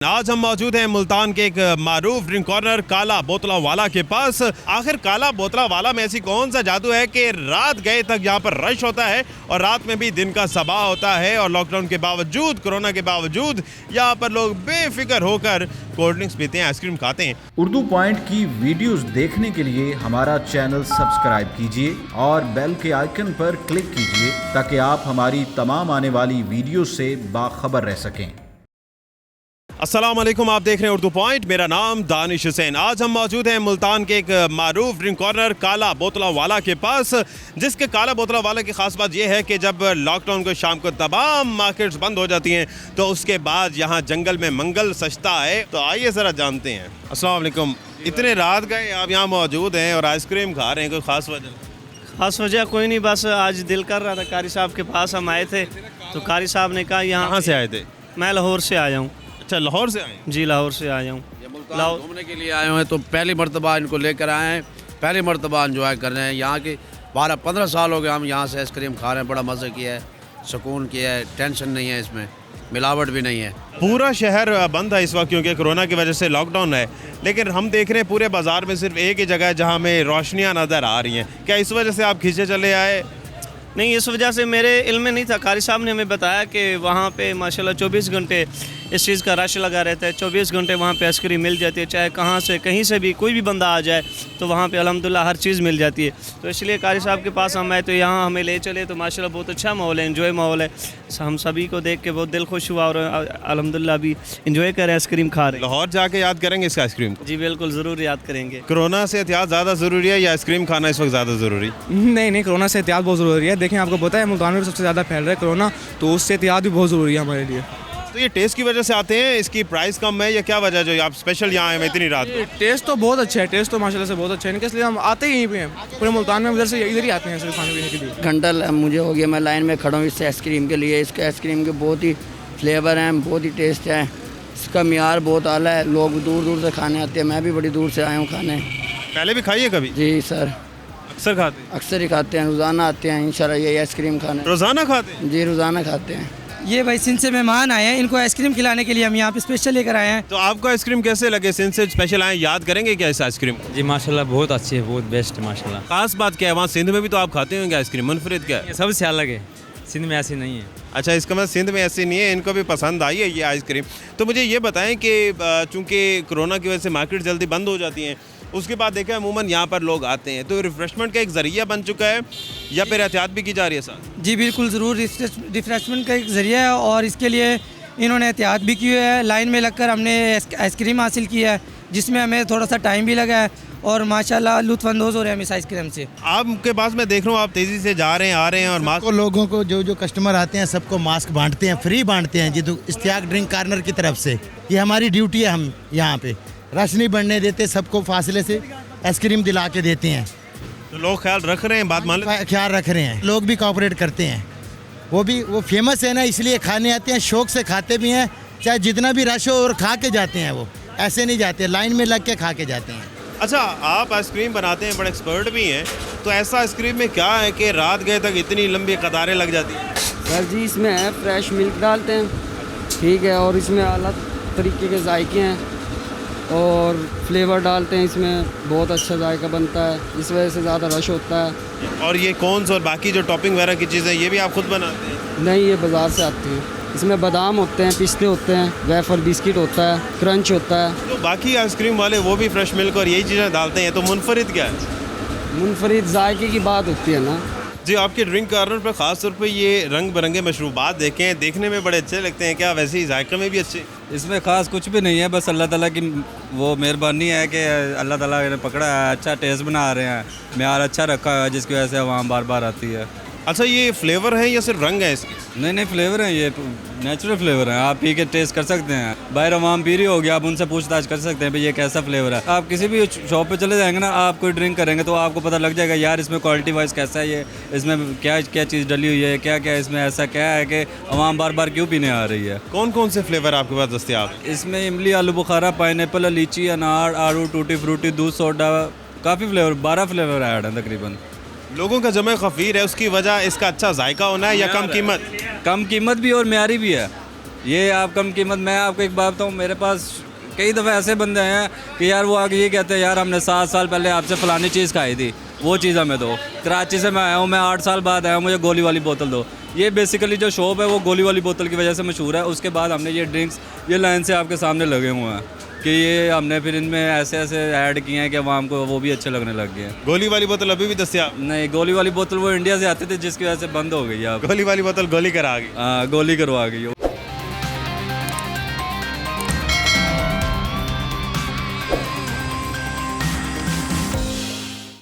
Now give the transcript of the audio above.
आज हम मौजूद हैं मुल्तान के एक मारूफ ड्रिंक कॉर्नर काला बोतला वाला के पास। आखिर काला बोतला वाला में ऐसी कौन सा जादू है कि रात गए तक यहाँ पर रश होता है और रात में भी दिन का सबा होता है, और लॉकडाउन के बावजूद, कोरोना के बावजूद यहाँ पर लोग बेफिक्र होकर कोल्ड ड्रिंक्स पीते हैं, आइसक्रीम खाते हैं। उर्दू पॉइंट की वीडियोस देखने के लिए हमारा चैनल सब्सक्राइब कीजिए और बेल के आइकन पर क्लिक कीजिए ताकि आप हमारी तमाम आने वाली वीडियो से बाखबर रह सकें। अस्सलाम वालेकुम, आप देख रहे हैं उर्दू पॉइंट। मेरा नाम दानिश हुसैन। आज हम मौजूद हैं मुल्तान के एक मारूफ ड्रिंक कॉर्नर काला बोतला वाला के पास, जिसके काला बोतला वाला की खास बात यह है कि जब लॉकडाउन को शाम को तमाम मार्केट्स बंद हो जाती हैं तो उसके बाद यहाँ जंगल में मंगल सजता है। तो आइए ज़रा जानते हैं। अस्सलाम वालेकुम, इतने रात गए आप यहाँ मौजूद हैं और आइसक्रीम खा रहे हैं, कोई ख़ास वजह? खास वजह कोई नहीं, बस आज दिल कर रहा था, कारी साहब के पास हम आए थे तो कारी साहब ने कहा यहाँ। कहाँ से आए थे? मैं लाहौर से आया हूँ। अच्छा, लाहौर से आए? जी, लाहौर से आया हूँ। लाहौर घूमने के लिए आए हुए हैं, तो पहली मरतबा इनको लेकर आए हैं, पहली मरतबा इंजॉय कर रहे हैं। यहाँ के 12-15 साल हो गए हम यहाँ से आइसक्रीम खा रहे हैं, बड़ा मज़े किया है, सुकून किया है, टेंशन नहीं है, इसमें मिलावट भी नहीं है। पूरा शहर बंद है इस वक्त क्योंकि कोरोना की वजह से लॉकडाउन है, लेकिन हम देख रहे हैं पूरे बाज़ार में सिर्फ एक ही जगह है जहाँ हमें रोशनियाँ नज़र आ रही हैं। क्या इस वजह से आप खींचे चले आए? नहीं, इस वजह से मेरे इल्म में नहीं था। कारी साहब ने हमें बताया कि वहाँ पे माशाल्लाह 24 घंटे इस चीज़ का रश लगा रहता है, 24 घंटे वहाँ पे आइसक्रीम मिल जाती है, चाहे कहाँ से कहीं से भी कोई भी बंदा आ जाए तो वहाँ पे अल्हम्दुलिल्लाह हर चीज़ मिल जाती है। तो इसलिए कारी साहब के पास हम आए तो यहाँ हमें ले चले, तो माशाल्लाह बहुत अच्छा माहौल है, एंजॉय माहौल है। हम सभी को देख के बहुत दिल खुश हुआ और अल्हम्दुलिल्लाह अभी एंजॉय कर रहे हैं, आइसक्रीम खा रहे हैं। लाहौर जाके याद करेंगे इस आइसक्रीम को? जी बिल्कुल, ज़रूर याद करेंगे। कोरोना से एहतियात ज़्यादा ज़रूरी है या आइसक्रीम खाना इस वक्त ज़्यादा ज़रूरी? नहीं, कोरोना से एहतियात बहुत ज़रूरी है। देखें, आपको पता है मुल्तान में सबसे ज़्यादा फैल रहा है कोरोना, तो उससे एहतियात भी बहुत ज़रूरी है हमारे लिए। तो ये टेस्ट की वजह से आते हैं, इसकी प्राइस कम है या क्या वजह जो आप स्पेशल यहाँ आए इतनी रात को? टेस्ट तो बहुत अच्छा है, टेस्ट तो माशाल्लाह से बहुत अच्छा है, इसलिए हम आते ही यहीं पे हैं, पूरे मुल्तान में इधर ही आते हैं सिर्फ खाने पीने के लिए। घंटा मुझे हो गया, मैं लाइन में खड़ा हूँ इस आइसक्रीम के लिए। इसके आइसक्रीम के बहुत ही फ्लेवर हैं, बहुत ही टेस्ट है, इसका मियार बहुत आला है, लोग दूर दूर से खाने आते हैं, मैं भी बड़ी दूर से आया हूँ खाने। पहले भी खाई है कभी? जी सर, अक्सर खाते हैं? अक्सर ही खाते हैं, रोज़ाना आते हैं इंशाल्लाह यही आइसक्रीम खाने। रोज़ाना खाते हैं? जी, रोज़ाना खाते हैं। ये भाई सिंध से मेहमान आए हैं, इनको आइसक्रीम खिलाने के लिए हम यहाँ पे स्पेशल लेकर आए हैं। तो आपको आइसक्रीम कैसे लगे? सिंध से स्पेशल आए, याद करेंगे क्या इस आइसक्रीम को? जी माशाल्लाह बहुत अच्छी है, बहुत बेस्ट है माशाल्लाह। खास बात क्या है? वहाँ सिंध में भी तो आप खाते होंगे आइसक्रीम, मुनफरिद क्या है? ये सबसे अलग है, सिंध में ऐसी नहीं है। अच्छा, इसका मतलब सिंध में ऐसी नहीं है, इनको भी पसंद आई है ये आइसक्रीम। तो मुझे ये बताएं कि चूँकि कोरोना की वजह से मार्केट जल्दी बंद हो जाती हैं, उसके बाद देखा अमूमन यहाँ पर लोग आते हैं, तो रिफ्रेशमेंट का एक ज़रिया बन चुका है या फिर एहतियात भी की जा रही है साथ? जी बिल्कुल, ज़रूर रिफ्रेशमेंट का एक ज़रिया है और इसके लिए इन्होंने एहतियात भी की है। लाइन में लगकर हमने आइसक्रीम हासिल की है, जिसमें हमें थोड़ा सा टाइम भी लगा है और माशाल्लाह लुत्फ़अंदोज़ हो रहे हैं हम इस आइसक्रीम से। आपके पास मैं देख रहा हूँ आप तेज़ी से जा रहे हैं, आ रहे हैं, और मास्क को लोगों को जो कस्टमर आते हैं सबको मास्क बांटते हैं, फ्री बांटते हैं जी। तो इश्तियाक ड्रिंक कॉर्नर की तरफ से ये हमारी ड्यूटी है, हम यहाँ पे रश नहीं बढ़ने देते, सबको फासले से आइसक्रीम दिला के देते हैं। तो लोग ख्याल रख रहे हैं, बात मान लें? ख्याल रख रहे हैं, लोग भी कोऑपरेट करते हैं। वो फेमस है ना, इसलिए खाने आते हैं, शौक से खाते भी हैं, चाहे जितना भी रश हो, और खा के जाते हैं। वो ऐसे नहीं जाते, लाइन में लग के खा के जाते हैं। अच्छा, आप आइसक्रीम बनाते हैं, बड़े एक्सपर्ट भी हैं, तो ऐसा आइसक्रीम में क्या है कि रात गए तक इतनी लंबी कतारें लग जाती हैं? सर जी, इसमें है फ्रेश मिल्क डालते हैं, ठीक है, और इसमें अलग तरीके के जायके हैं और फ्लेवर डालते हैं, इसमें बहुत अच्छा जायका बनता है, इस वजह से ज़्यादा रश होता है। और ये कौन और बाकी जो टॉपिंग वगैरह की चीज़ें ये भी आप खुद बनाते हैं? नहीं, ये बाज़ार से आती है। इसमें बादाम होते हैं, पिस्ते होते हैं, वेफर बिस्किट होता है, क्रंच होता है। तो बाकी आइसक्रीम वाले वो भी फ्रेश मिल्क और यही चीज़ें डालते हैं, तो मुनफरिद क्या है? मुनफरिद जायके की बात होती है ना जी। आपके ड्रिंक कॉर्नर पर ख़ास तौर पे ये रंग बिरंगे मशरूबात देखे हैं, देखने में बड़े अच्छे लगते हैं, क्या वैसे ही जायके में भी अच्छे? इसमें ख़ास कुछ भी नहीं है, बस अल्लाह ताला की वो मेहरबानी है कि अल्लाह ताला ने पकड़ा है, अच्छा टेस्ट बना रहे हैं, म्यार अच्छा रखा है, जिसकी वजह से वहाँ बार बार आती है। अच्छा, ये फ्लेवर है या सिर्फ रंग है इसके? नहीं फ्लेवर है, ये नेचुरल फ्लेवर है, आप पी के टेस्ट कर सकते हैं। बाहर अवाम पी रही होगी, आप उनसे पूछताछ कर सकते हैं भाई ये कैसा फ्लेवर है। आप किसी भी शॉप पे चले जाएंगे ना, आप कोई ड्रिंक करेंगे तो आपको पता लग जाएगा यार इसमें क्वालिटी वाइज कैसा है, ये इसमें क्या क्या चीज़ डली हुई है, क्या क्या इसमें ऐसा क्या है कि अवाम बार बार क्यों पीने आ रही है। कौन कौन से फ्लेवर आपके पास दस्तियाब? इसमें इमली, आलू बुखारा, पाइनएप्पल, लीची, अनार, आड़ू, टूटी फ्रूटी, दूध सोडा, काफ़ी फ्लेवर, 12 फ्लेवर ऐड हैं तकरीबन। लोगों का जमे खफीर है, उसकी वजह इसका अच्छा जायका होना है या कम कीमत? कम कीमत भी और म्यारी भी है। ये आप कम कीमत, मैं आपको एक बात बताऊँ, मेरे पास कई दफ़े ऐसे बंदे हैं कि यार वो आगे ये कहते हैं यार हमने 7 साल पहले आपसे फ़लानी चीज़ खाई थी, वो चीज़ हमें दो। कराची से मैं आया हूँ, मैं 8 साल बाद आया हूँ, मुझे गोली वाली बोतल दो। ये बेसिकली जो शॉप है वो गोली वाली बोतल की वजह से मशहूर है। उसके बाद हमने ये ड्रिंक्स ये लाइन से आपके सामने लगे हुए हैं कि ये हमने फिर इनमें ऐसे ऐसे ऐड किए हैं कि आवाम को वो भी अच्छे लगने लग गए हैं। गोली वाली बोतल अभी भी दस्तियाब? नहीं, गोली वाली बोतल वो इंडिया से आते थे जिसकी वजह से बंद हो गई है अब। गोली वाली बोतल गोली करा आ गई। हाँ, गोली करवा गई।